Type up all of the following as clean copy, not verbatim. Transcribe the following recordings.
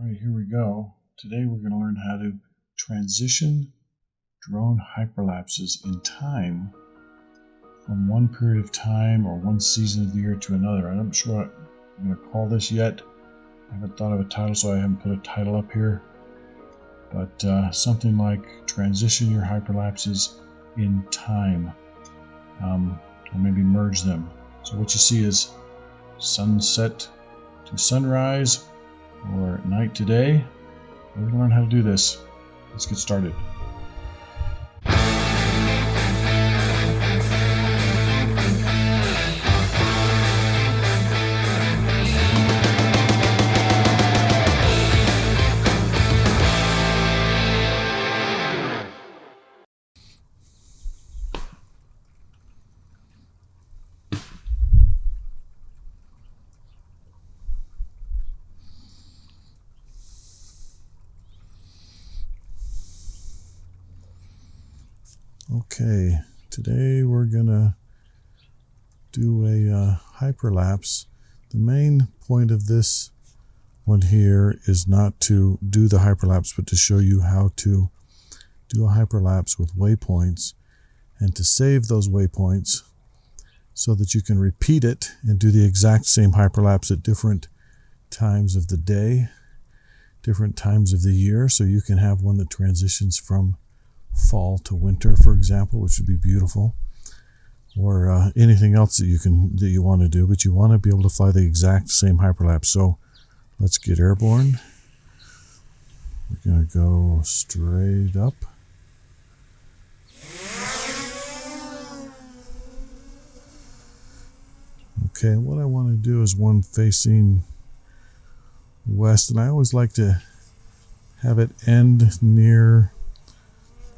Alright, here we go. Today we're going to learn how to transition drone hyperlapses in time from one period of time or one season of the year to another. I'm not sure what I'm going to call this yet. I haven't thought of a title, so I haven't put a title up here. But something like transition your hyperlapses in time, or maybe merge them. So what you see is sunset to sunrise, or night to day. We're going to learn how to do this. Let's get started. Okay, today we're gonna do a hyperlapse. The main point of this one here is not to do the hyperlapse, but to show you how to do a hyperlapse with waypoints and to save those waypoints so that you can repeat it and do the exact same hyperlapse at different times of the day, different times of the year. So you can have one that transitions from fall to winter, for example, which would be beautiful, or anything else that you want to do, but you want to be able to fly the exact same hyperlapse. So let's get airborne. We're going to go straight up. Okay, what I want to do is one facing west, and I always like to have it end near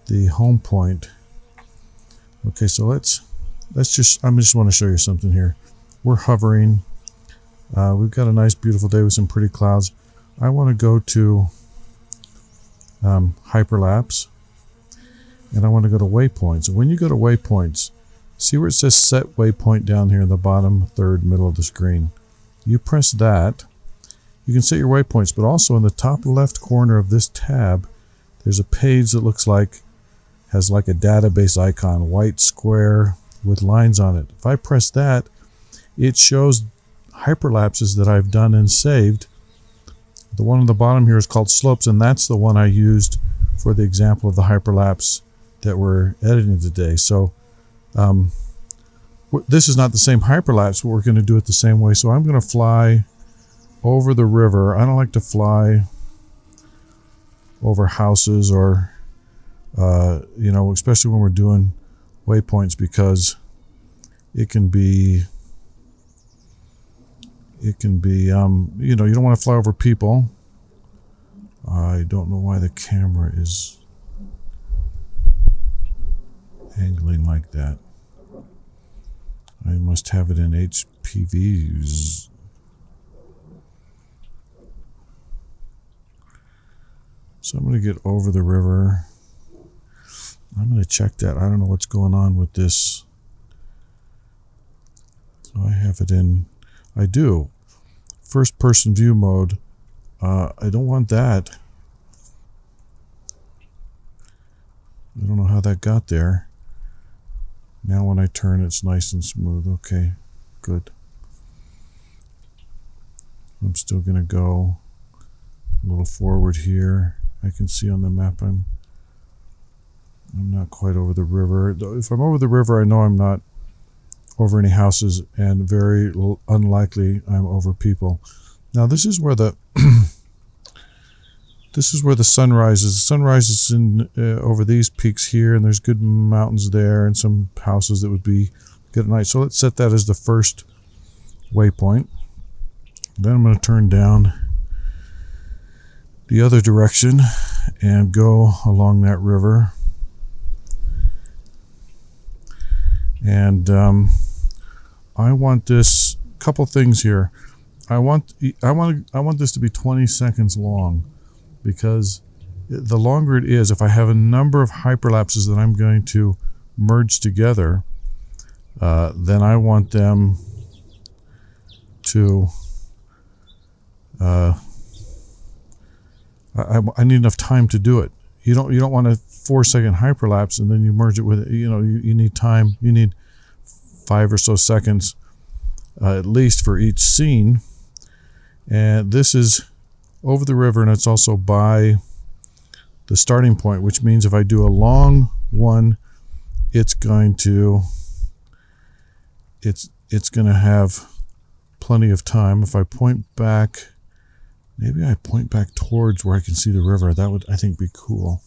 the home point. Okay, so let's just, I just want to show you something here. We're hovering. We've got a nice beautiful day with some pretty clouds. I want to go to hyperlapse, and I want to go to waypoints. When you go to waypoints, see where it says set waypoint down here in the bottom third middle of the screen. You press that. You can set your waypoints, but also in the top left corner of this tab, there's a page that looks like, has like a database icon, white square with lines on it. If I press that, it shows hyperlapses that I've done and saved. The one on the bottom here is called slopes, and that's the one I used for the example of the hyperlapse that we're editing today. So this is not the same hyperlapse, but we're going to do it the same way. So I'm going to fly over the river. I don't like to fly over houses or especially when we're doing waypoints, because it can be you don't want to fly over people. I don't know why the camera is angling like that. I must have it in HPVs. So I'm going to get over the river. I'm going to check that. I don't know what's going on with this. So I have it in, I do. First person view mode. I don't want that. I don't know how that got there. Now when I turn, it's nice and smooth. Okay, good. I'm still going to go a little forward here. I can see on the map I'm not quite over the river. If I'm over the river, I know I'm not over any houses, and very unlikely I'm over people. Now this is where the sun rises. The sun rises in over these peaks here, and there's good mountains there and some houses that would be good at night. So let's set that as the first waypoint. Then I'm going to turn down the other direction and go along that river. And I want this, couple things here. I want this to be 20 seconds long, because the longer it is, if I have a number of hyperlapses that I'm going to merge together, then I want them to I need enough time to do it. You don't want a 4-second hyperlapse and then you merge it with, you need time. You need 5 or so seconds at least for each scene. And this is over the river, and it's also by the starting point, which means if I do a long one, it's going to have plenty of time. If I point back, maybe I point back towards where I can see the river. That would, I think, be cool.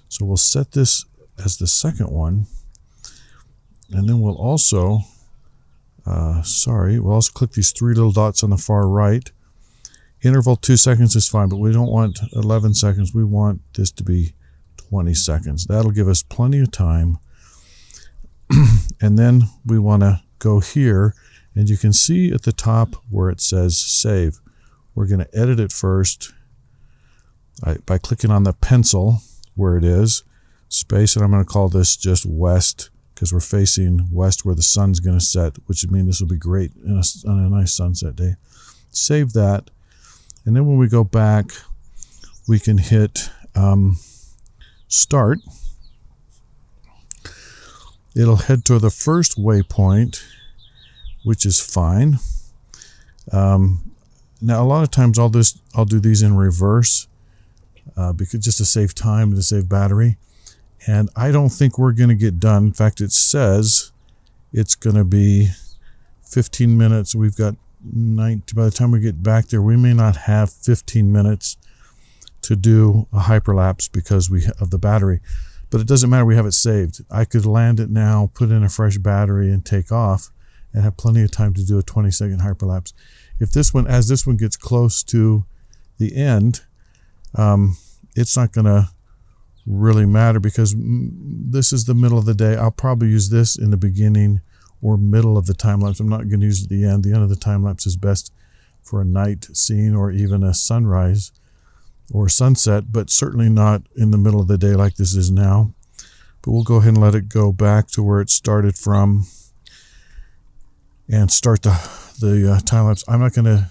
So we'll set this as the second one, and then we'll also we'll also click these 3 little dots on the far right. Interval 2 seconds is fine, but we don't want 11 seconds. We want this to be 20 seconds. That'll give us plenty of time. And then we want to go here, and you can see at the top where it says save. We're going to edit it first by clicking on the pencil where it is, space, and I'm going to call this just west because we're facing west where the sun's going to set, which would mean this will be great on a nice sunset day. Save that. And then when we go back, we can hit start. It'll head to the first waypoint, which is fine. Now, a lot of times I'll do these in reverse because just to save time and to save battery. And I don't think we're going to get done. In fact, it says it's going to be 15 minutes. We've got 19. By the time we get back there, we may not have 15 minutes to do a hyperlapse because of the battery. But it doesn't matter. We have it saved. I could land it now, put in a fresh battery, and take off, and have plenty of time to do a 20-second hyperlapse. If as this one gets close to the end, it's not going to really matter because this is the middle of the day. I'll probably use this in the beginning or middle of the time lapse. I'm not going to use it at the end. The end of the time lapse is best for a night scene or even a sunrise or sunset, but certainly not in the middle of the day like this is now. But we'll go ahead and let it go back to where it started from and start the time lapse. I'm not going to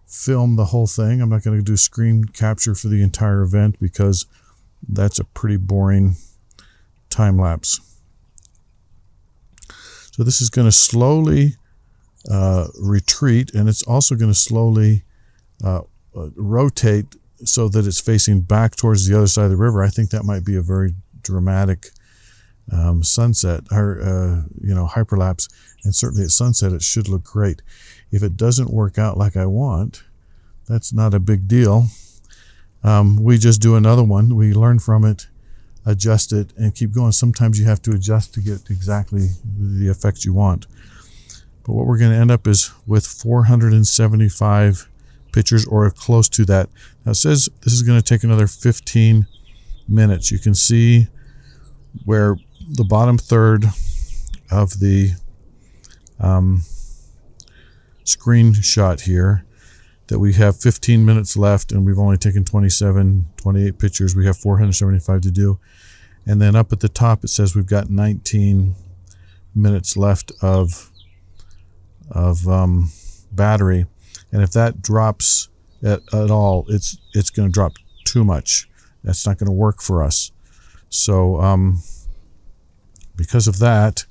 film the whole thing. I'm not going to do screen capture for the entire event because that's a pretty boring time lapse. So this is going to slowly retreat, and it's also going to slowly rotate so that it's facing back towards the other side of the river. I think that might be a very dramatic sunset or hyperlapse, and certainly at sunset it should look great. If it doesn't work out like I want, that's not a big deal. We just do another one. We learn from it, adjust it, and keep going. Sometimes you have to adjust to get exactly the effect you want. But what we're going to end up is with 475 pictures or close to that. Now it says this is going to take another 15 minutes. You can see where the bottom third of the screenshot here that we have 15 minutes left and we've only taken 28 pictures. We have 475 to do. And then up at the top it says we've got 19 minutes left of battery. And if that drops at all, it's going to drop too much. That's not going to work for us. So because of that,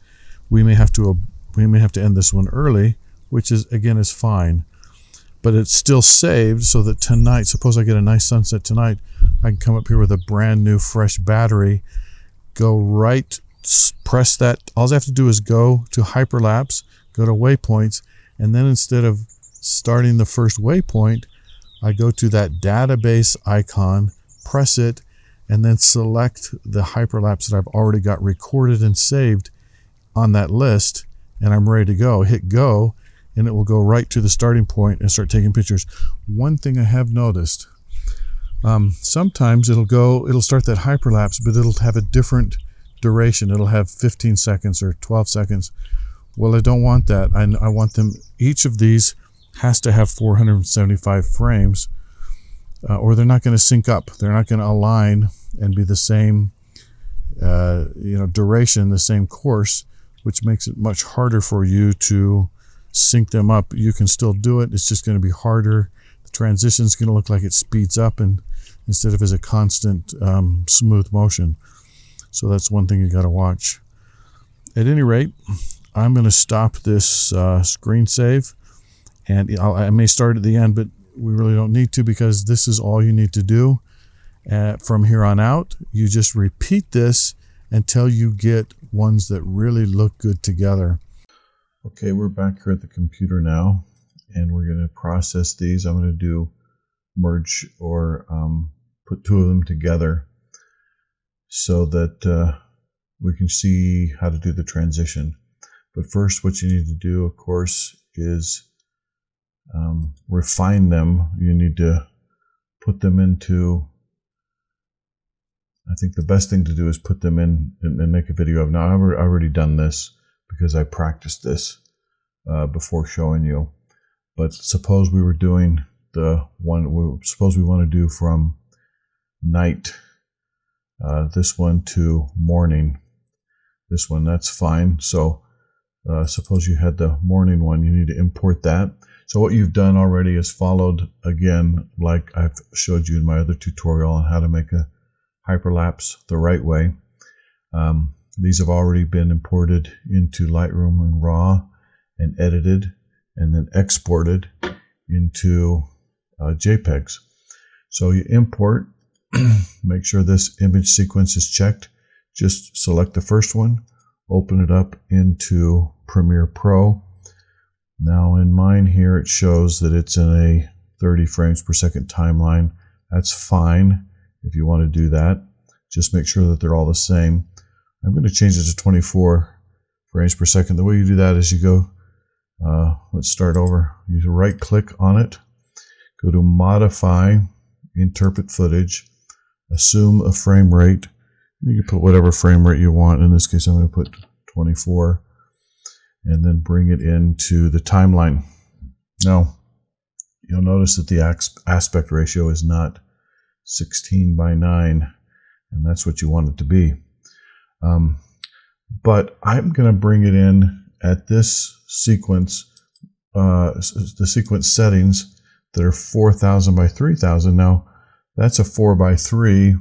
we may have to end this one early, which is fine. But it's still saved so that tonight, suppose I get a nice sunset tonight, I can come up here with a brand new fresh battery, go right, press that. All I have to do is go to hyperlapse, go to waypoints, and then instead of starting the first waypoint, I go to that database icon, press it, and then select the hyperlapse that I've already got recorded and saved on that list, and I'm ready to go. Hit go, and it will go right to the starting point and start taking pictures. One thing I have noticed, sometimes it'll start that hyperlapse, but it'll have a different duration. It'll have 15 seconds or 12 seconds. Well, I don't want that. I want them, each of these has to have 475 frames, or they're not going to sync up. They're not going to align and be the same duration, the same course, which makes it much harder for you to sync them up. You can still do it. It's just going to be harder. The transition is going to look like it speeds up and instead of as a constant smooth motion. So that's one thing you got to watch. At any rate, I'm going to stop this screen save, and I may start at the end, but we really don't need to because this is all you need to do. From here on out, you just repeat this until you get ones that really look good together. Okay, we're back here at the computer now, and we're going to process these. I'm going to do merge or put two of them together so that we can see how to do the transition. But first, what you need to do, of course, is refine them. You need to put them into, I think the best thing to do is put them in and make a video of. Now, I've already done this because I practiced this before showing you. But suppose we were doing the one, suppose we want to do from night, this one to morning. This one, that's fine. So suppose you had the morning one, you need to import that. So what you've done already is followed again, like I've showed you in my other tutorial on how to make a hyperlapse the right way. These have already been imported into Lightroom and RAW and edited and then exported into JPEGs. So you import, make sure this image sequence is checked. Just select the first one, open it up into Premiere Pro. Now in mine here it shows that it's in a 30 frames per second timeline. That's fine if you want to do that. Just make sure that they're all the same. I'm going to change it to 24 frames per second. The way you do that is you go, let's start over. You right click on it, go to Modify, Interpret Footage, Assume a Frame Rate. You can put whatever frame rate you want. In this case, I'm going to put 24 and then bring it into the timeline. Now, you'll notice that the aspect ratio is not 16:9, and that's what you want it to be. But I'm going to bring it in at this sequence, the sequence settings that are 4000 by 3000. Now, that's a 4 by 3.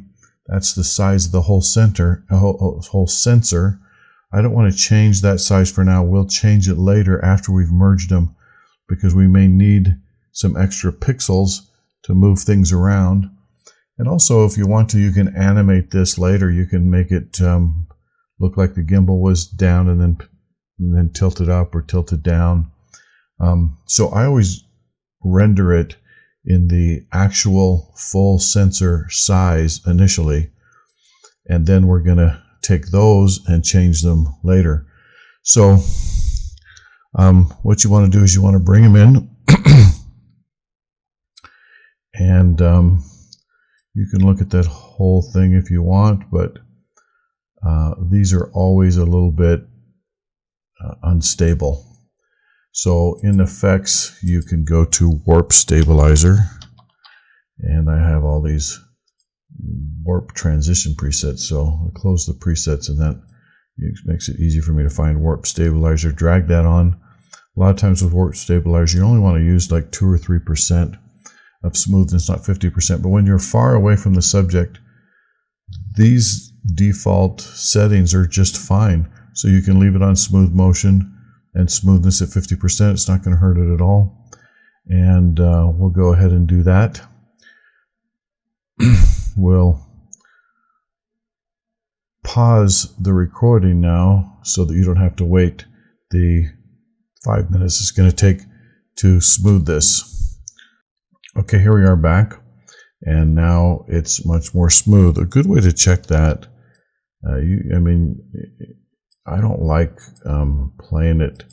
That's the size of the whole whole sensor. I don't want to change that size for now. We'll change it later after we've merged them because we may need some extra pixels to move things around. And also, if you want to, you can animate this later. You can make it look like the gimbal was down and then tilted up or tilted down. So I always render it in the actual full sensor size initially, and then we're going to take those and change them later. So what you want to do is you want to bring them in and you can look at that whole thing if you want, but these are always a little bit unstable. So in Effects, you can go to Warp Stabilizer, and I have all these warp transition presets. So I'll close the presets, and that makes it easy for me to find Warp Stabilizer. Drag that on. A lot of times with Warp Stabilizer, you only want to use like 2 or 3% of smoothness, not 50%. But when you're far away from the subject, these default settings are just fine. So you can leave it on smooth motion and smoothness at 50%. It's not going to hurt it at all. And we'll go ahead and do that. We'll pause the recording now so that you don't have to wait the 5 minutes it's going to take to smooth this. Okay, here we are back, and now it's much more smooth. A good way to check that, I don't like playing it.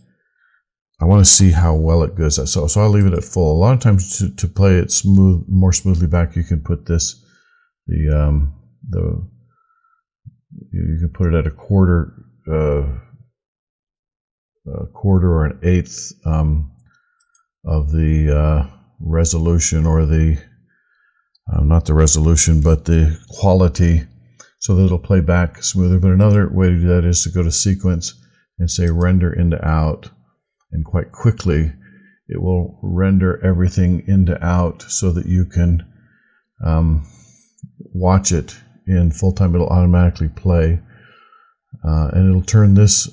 I want to see how well it goes. So I'll leave it at full. A lot of times to play it more smoothly back, you can put this, you can put it at a quarter or an eighth of the resolution, or the not the resolution, but the quality, so that it'll play back smoother. But another way to do that is to go to Sequence and say Render into Out, and quite quickly it will render everything into out so that you can watch it in full time. It'll automatically play, and it'll turn this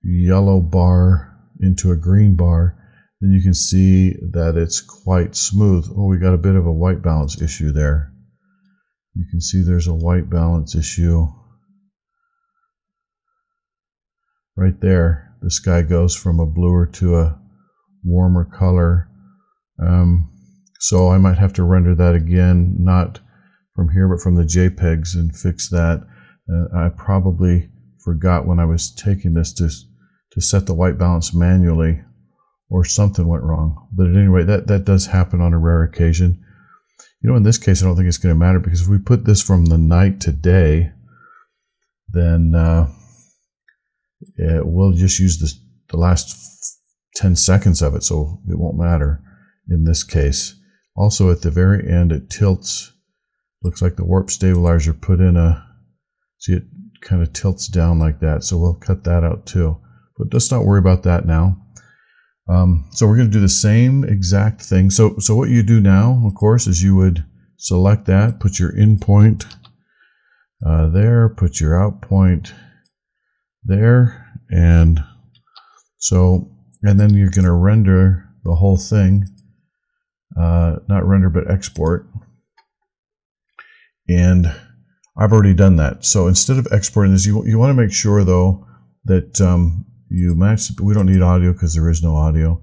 yellow bar into a green bar. Then you can see that it's quite smooth. Oh, we got a bit of a white balance issue there. You can see there's a white balance issue right there. The sky goes from a bluer to a warmer color. So I might have to render that again, not from here, but from the JPEGs, and fix that. I probably forgot when I was taking this to set the white balance manually, or something went wrong. But at any rate, that does happen on a rare occasion. You know, in this case, I don't think it's going to matter, because if we put this from the night to day, then we'll just use the last 10 seconds of it, so it won't matter in this case. Also, at the very end, it tilts. Looks like the warp stabilizer put in see, it kind of tilts down like that, so we'll cut that out too. But let's not worry about that now. So we're going to do the same exact thing. So what you do now, of course, is you would select that, put your in point there, put your out point there, and then you're going to render the whole thing, not render but export. And I've already done that. So instead of exporting this, you want to make sure though that you match. We don't need audio because there is no audio.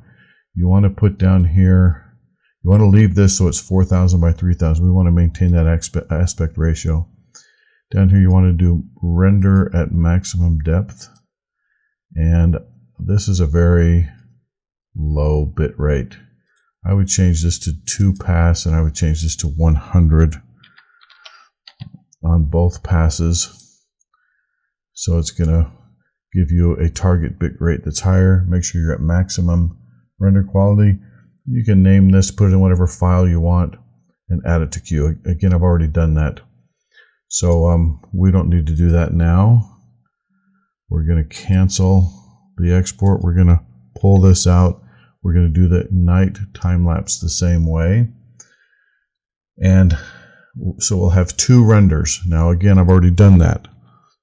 You want to put down here, you want to leave this so it's 4000 by 3000. We want to maintain that aspect ratio. Down here you want to do render at maximum depth, and this is a very low bit rate. I would change this to 2 pass, and I would change this to 100 on both passes. So it's going to give you a target bit rate that's higher. Make sure you're at maximum render quality. You can name this, put it in whatever file you want, and add it to queue. Again, I've already done that. So we don't need to do that now. We're going to cancel the export. We're going to pull this out. We're going to do the night time lapse the same way. And so we'll have 2 renders. Now again, I've already done that.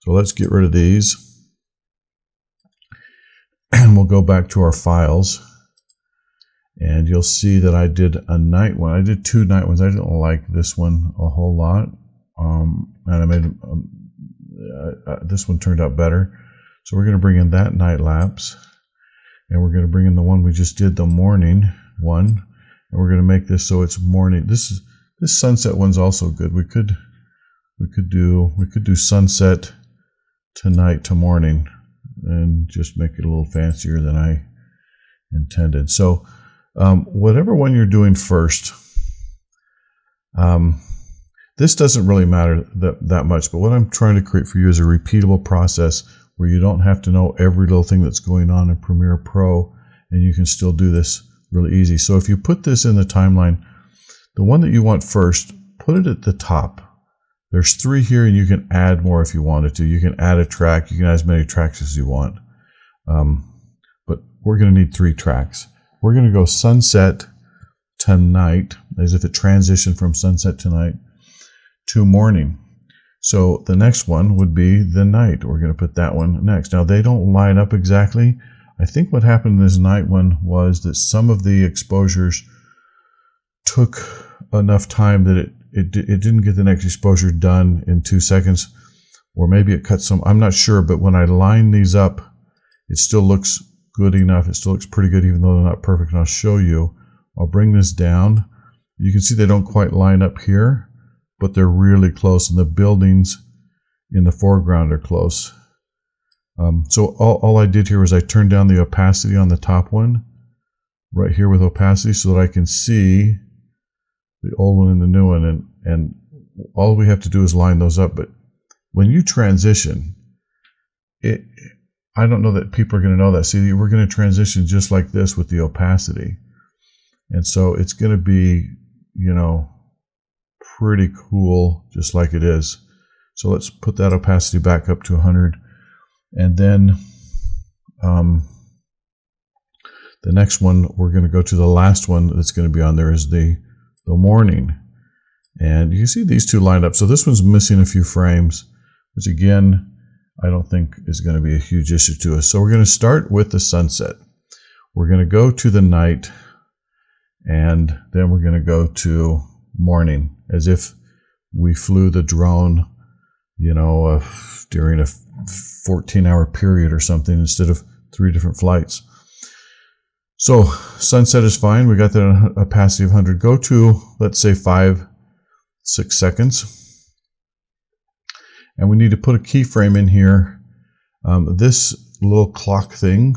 So let's get rid of these. And we'll go back to our files. And you'll see that I did a night one. I did 2 night ones. I didn't like this one a whole lot. And I made this one turned out better. So we're going to bring in that night lapse. And we're going to bring in the one we just did, the morning one. And we're going to make this so it's morning. This sunset one's also good. We could do sunset to night to morning and just make it a little fancier than I intended. So whatever one you're doing first, this doesn't really matter that much, but what I'm trying to create for you is a repeatable process where you don't have to know every little thing that's going on in Premiere Pro, and you can still do this really easy. So if you put this in the timeline, the one that you want first, put it at the top. There's 3 here, and you can add more if you wanted to. You can add a track. You can add as many tracks as you want. But we're going to need 3 tracks. We're going to go sunset to night, as if it transitioned from sunset to night to morning. So the next one would be the night. We're going to put that one next. Now, they don't line up exactly. I think what happened in this night one was that some of the exposures took enough time that it didn't get the next exposure done in 2 seconds, or maybe it cut some. I'm not sure, but when I line these up, it still looks good enough. It still looks pretty good, even though they're not perfect. And I'll show you. I'll bring this down. You can see they don't quite line up here, but they're really close, and the buildings in the foreground are close. So all I did here was I turned down the opacity on the top one, right here with opacity, so that I can see the old one and the new one, and all we have to do is line those up. But when you transition, I don't know that people are going to know that. See, we're going to transition just like this with the opacity, and so it's going to be, pretty cool just like it is. So let's put that opacity back up to 100, and then the next one, we're going to go to the last one that's going to be on there is the morning. And you can see these two lined up. So this one's missing a few frames, which again, I don't think is going to be a huge issue to us. So we're going to start with the sunset. We're going to go to the night, and then we're going to go to morning, as if we flew the drone, during a 14-hour period or something instead of 3 different flights. So sunset is fine. We got that on opacity of 100. Go to, let's say, 5-6 seconds. And we need to put a keyframe in here. This little clock thing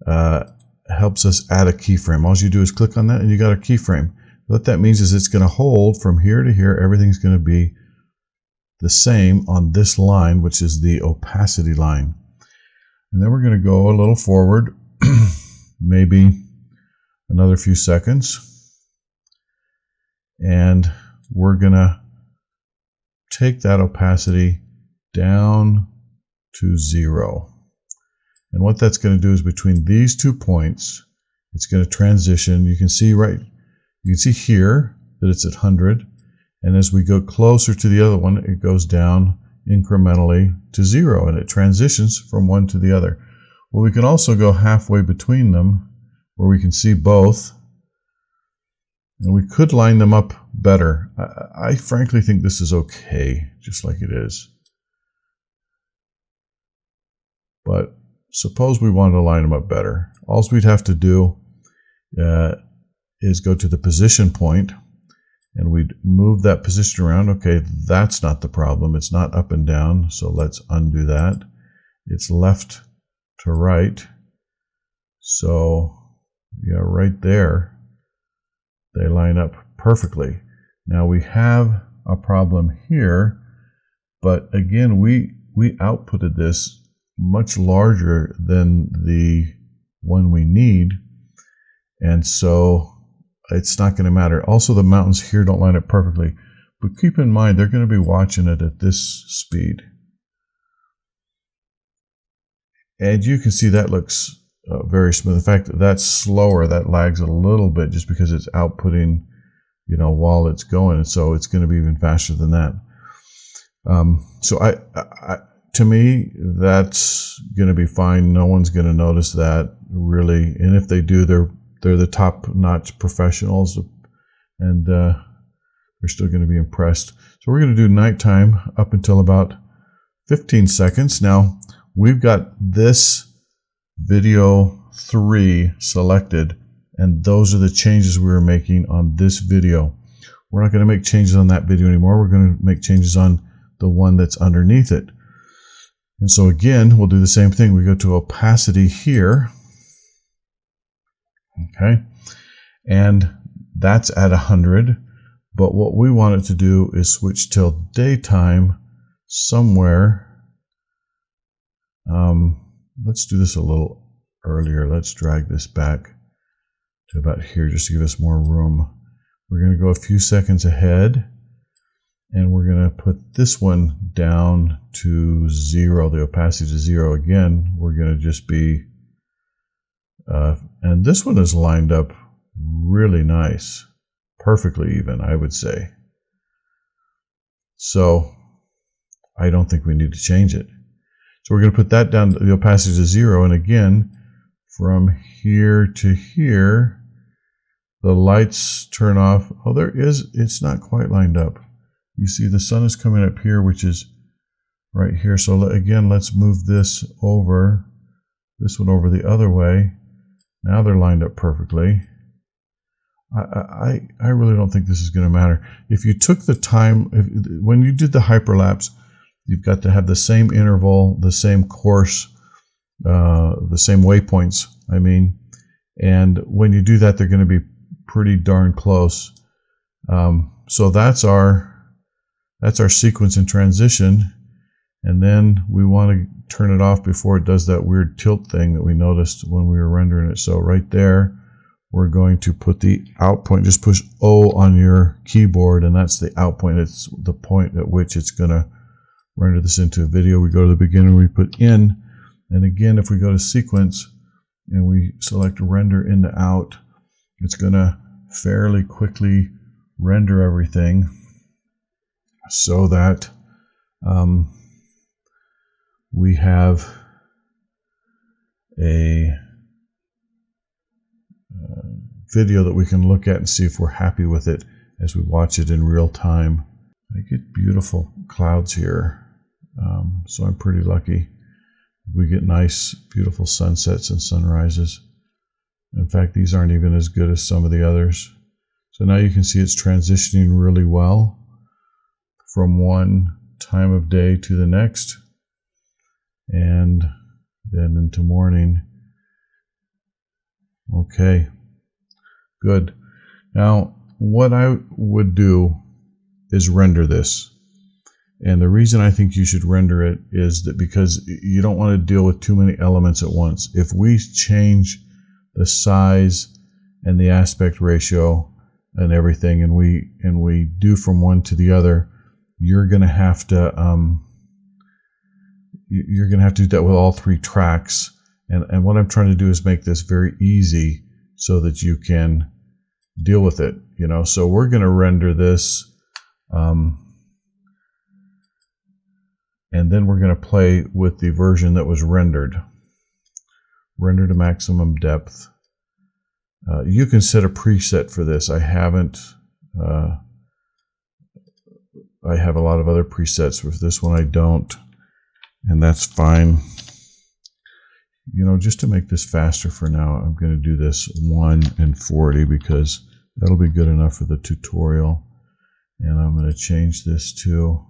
helps us add a keyframe. All you do is click on that and you got a keyframe. What that means is it's going to hold from here to here. Everything's going to be the same on this line, which is the opacity line. And then we're going to go a little forward, maybe another few seconds. And we're going to take that opacity down to 0. And what that's going to do is between these 2 points, it's going to transition. You can see here that it's at 100. And as we go closer to the other one, it goes down incrementally to 0, and it transitions from one to the other. Well, we can also go halfway between them where we can see both. And we could line them up better. I frankly think this is okay, just like it is. But suppose we wanted to line them up better. All we'd have to do is go to the position point, and we'd move that position around. Okay, that's not the problem. It's not up and down, so let's undo that. It's left to right. So, yeah, right there, they line up perfectly. Now we have a problem here, but again, we outputted this much larger than the one we need, and so it's not going to matter. Also, the mountains here don't line up perfectly, but keep in mind they're going to be watching it at this speed. And you can see that looks very smooth. In fact, that's slower. That lags a little bit just because it's outputting, while it's going. And so it's going to be even faster than that. So to me, that's going to be fine. No one's going to notice that really. And if they do, they're the top-notch professionals, and they're still going to be impressed. So we're going to do nighttime up until about 15 seconds. Now, we've got this video 3 selected, and those are the changes we were making on this video. We're not going to make changes on that video anymore. We're going to make changes on the one that's underneath it. And so again, we'll do the same thing. We go to opacity here. Okay, and that's at 100, but what we want it to do is switch till daytime somewhere. Let's do this a little earlier. Let's drag this back to about here just to give us more room. We're going to go a few seconds ahead, and we're going to put this one down to 0, the opacity to 0. Again, we're going to just be and this one is lined up really nice, perfectly even, I would say. So I don't think we need to change it. So we're going to put that down, the opacity to 0, and again, from here to here, the lights turn off. Oh, it's not quite lined up. You see the sun is coming up here, which is right here. So again, let's move this one over the other way. Now they're lined up perfectly. I really don't think this is going to matter. If you took the time, when you did the hyperlapse, you've got to have the same interval, the same course, the same waypoints, and when you do that, they're going to be pretty darn close. So that's our sequence in transition, and then we want to turn it off before it does that weird tilt thing that we noticed when we were rendering it. So right there, we're going to put the out point. Just push O on your keyboard, and that's the out point. It's the point at which it's going to render this into a video. We go to the beginning, we put in, and again, if we go to sequence, and we select render into out, it's going to fairly quickly render everything so that we have a video that we can look at and see if we're happy with it as we watch it in real time. I get beautiful clouds here, so I'm pretty lucky. We get nice, beautiful sunsets and sunrises. In fact, these aren't even as good as some of the others. So now you can see it's transitioning really well from one time of day to the next, and then into morning. Okay, good. Now, what I would do is render this. And the reason I think you should render it is that because you don't want to deal with too many elements at once. If we change the size and the aspect ratio and everything, and we do from one to the other, you're going to have to do that with all three tracks. And what I'm trying to do is make this very easy so that you can deal with it. So we're going to render this. And then we're going to play with the version that was rendered. Render to maximum depth. You can set a preset for this. I haven't. I have a lot of other presets. With this one I don't. And that's fine. Just to make this faster for now, I'm going to do this 1:40 because that'll be good enough for the tutorial. And I'm going to change this to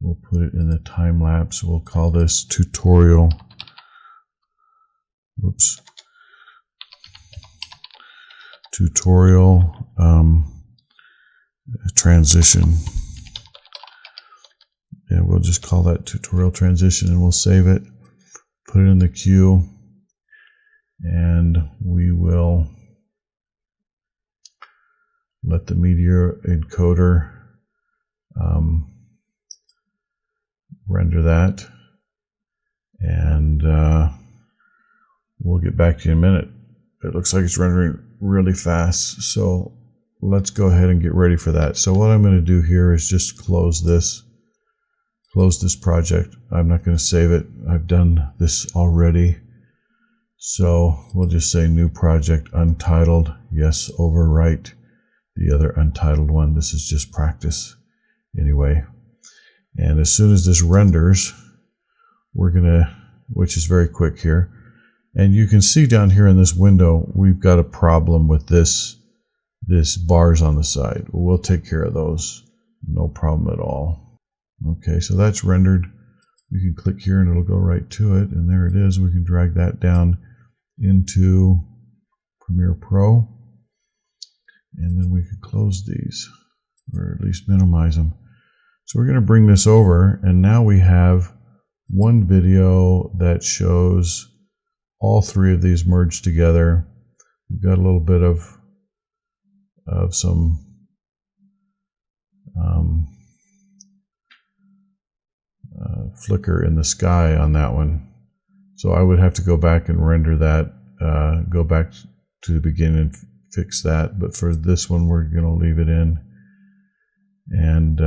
we'll put it in the time lapse. We'll call this tutorial. Oops. Tutorial transition. Yeah, we'll just call that tutorial transition, and we'll save it. Put it in the queue, and we will let the media encoder render that, and we'll get back to you in a minute. It looks like it's rendering really fast, so let's go ahead and get ready for that. So what I'm going to do here is just close this project. I'm not going to save it. I've done this already. So we'll just say new project, untitled. Yes, overwrite the other untitled one. This is just practice anyway. And as soon as this renders, we're going to, which is very quick here, and you can see down here in this window, we've got a problem with this bars on the side. We'll take care of those. No problem at all. Okay, so that's rendered. We can click here and it'll go right to it. And there it is. We can drag that down into Premiere Pro. And then we could close these, or at least minimize them. So we're going to bring this over, and now we have one video that shows all three of these merged together. We've got a little bit of some flicker in the sky on that one. So I would have to go back and render that, go back to the beginning and fix that. But for this one, we're going to leave it in and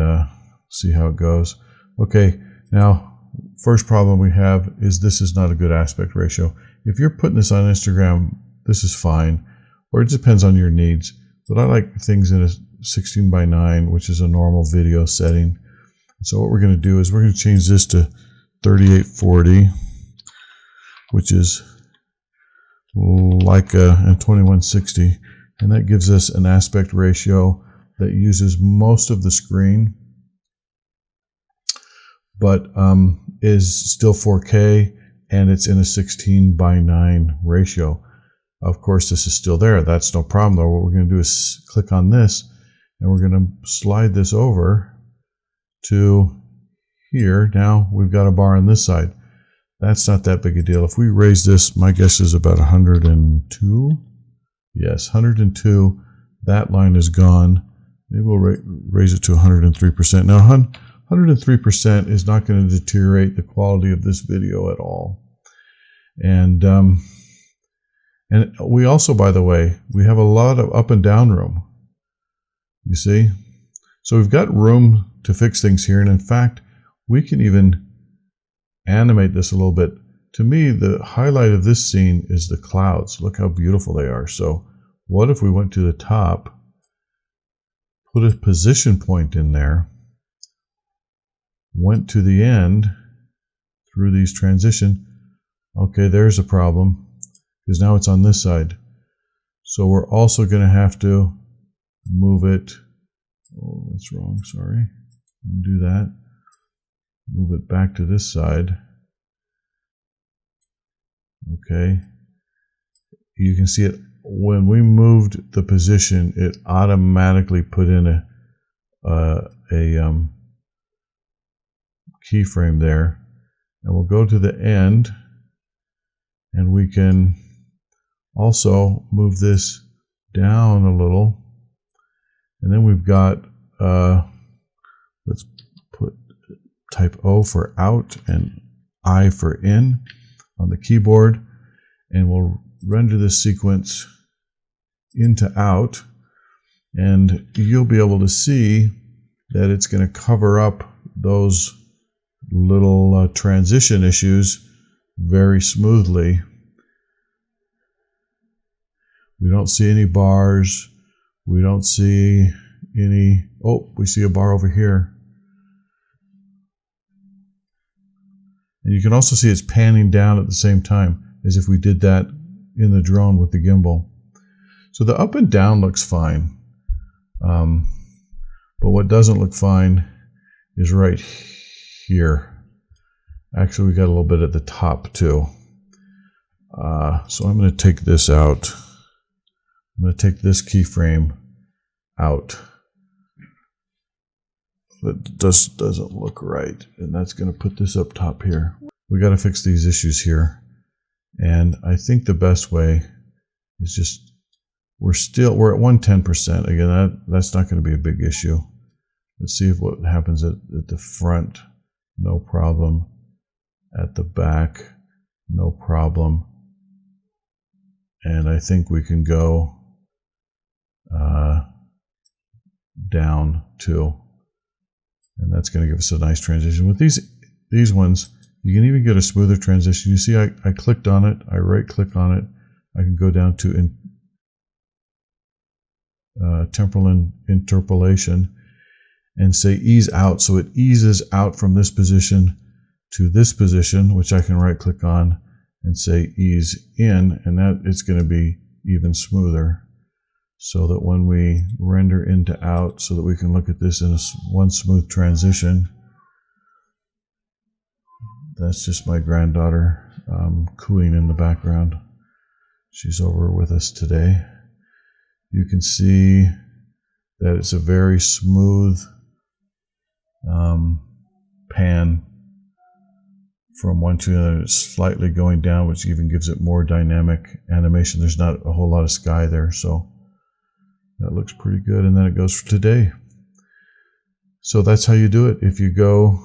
see how it goes. Okay, now first problem we have is this is not a good aspect ratio. If you're putting this on Instagram, this is fine, or it depends on your needs. But I like things in a 16:9, which is a normal video setting. So what we're going to do is we're going to change this to 3840, which is like a 2160, and that gives us an aspect ratio that uses most of the screen, but is still 4K, and it's in a 16:9 ratio. Of course, this is still there. That's no problem, though. What we're going to do is click on this, and we're going to slide this over to here. Now we've got a bar on this side. That's not that big a deal. If we raise this, my guess is about 102. Yes, 102. That line is gone. Maybe we'll raise it to 103%. Now, 103% is not going to deteriorate the quality of this video at all. And we also, by the way, we have a lot of up and down room. You see? So we've got room to fix things here. And in fact, we can even animate this a little bit. To me, the highlight of this scene is the clouds. Look how beautiful they are. So what if we went to the top, put a position point in there, went to the end through these transition. Okay, there's a problem because now it's on this side. So we're also going to have to move it. Oh, that's wrong. Sorry. Undo that. Move it back to this side. Okay. You can see it when we moved the position, it automatically put in a keyframe there. And we'll go to the end, and we can also move this down a little. And then we've got, let's type O for out and I for in on the keyboard, and we'll render this sequence into out, and you'll be able to see that it's going to cover up those little transition issues very smoothly. We don't see any bars. We don't see any, oh, we see a bar over here. And you can also see it's panning down at the same time as if we did that in the drone with the gimbal. So the up and down looks fine. But what doesn't look fine is right here. Actually, we got a little bit at the top too. So I'm going to take this out. I'm going to take this keyframe out. That just doesn't look right, and that's going to put this up top here. We got to fix these issues here, and I think the best way is just we're at 110%. Again, that's not going to be a big issue. Let's see if what happens at the front. No problem. At the back, no problem. And I think we can go down too. And that's going to give us a nice transition. With these ones, you can even get a smoother transition. You see, I clicked on it. I right-click on it. I can go down to temporal interpolation and say ease out. So it eases out from this position to this position, which I can right-click on and say ease in, and that it's going to be even smoother. So that when we render into out, so that we can look at this in one smooth transition. That's just my granddaughter cooing in the background. She's over with us today. You can see that it's a very smooth pan from one to another. It's slightly going down, which even gives it more dynamic animation. There's not a whole lot of sky there, so that looks pretty good. And then it goes for today. So that's how you do it. If you go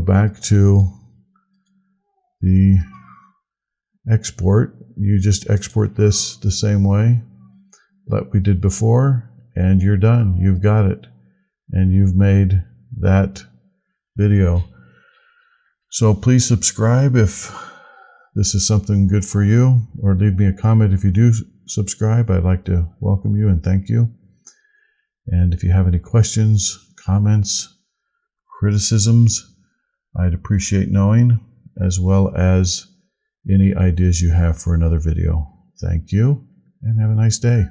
back to the export, you just export this the same way that we did before, and you're done. You've got it, and you've made that video. So please subscribe if this is something good for you, or leave me a comment if you do subscribe. I'd like to welcome you and thank you. And if you have any questions, comments, criticisms, I'd appreciate knowing, as well as any ideas you have for another video. Thank you, and have a nice day.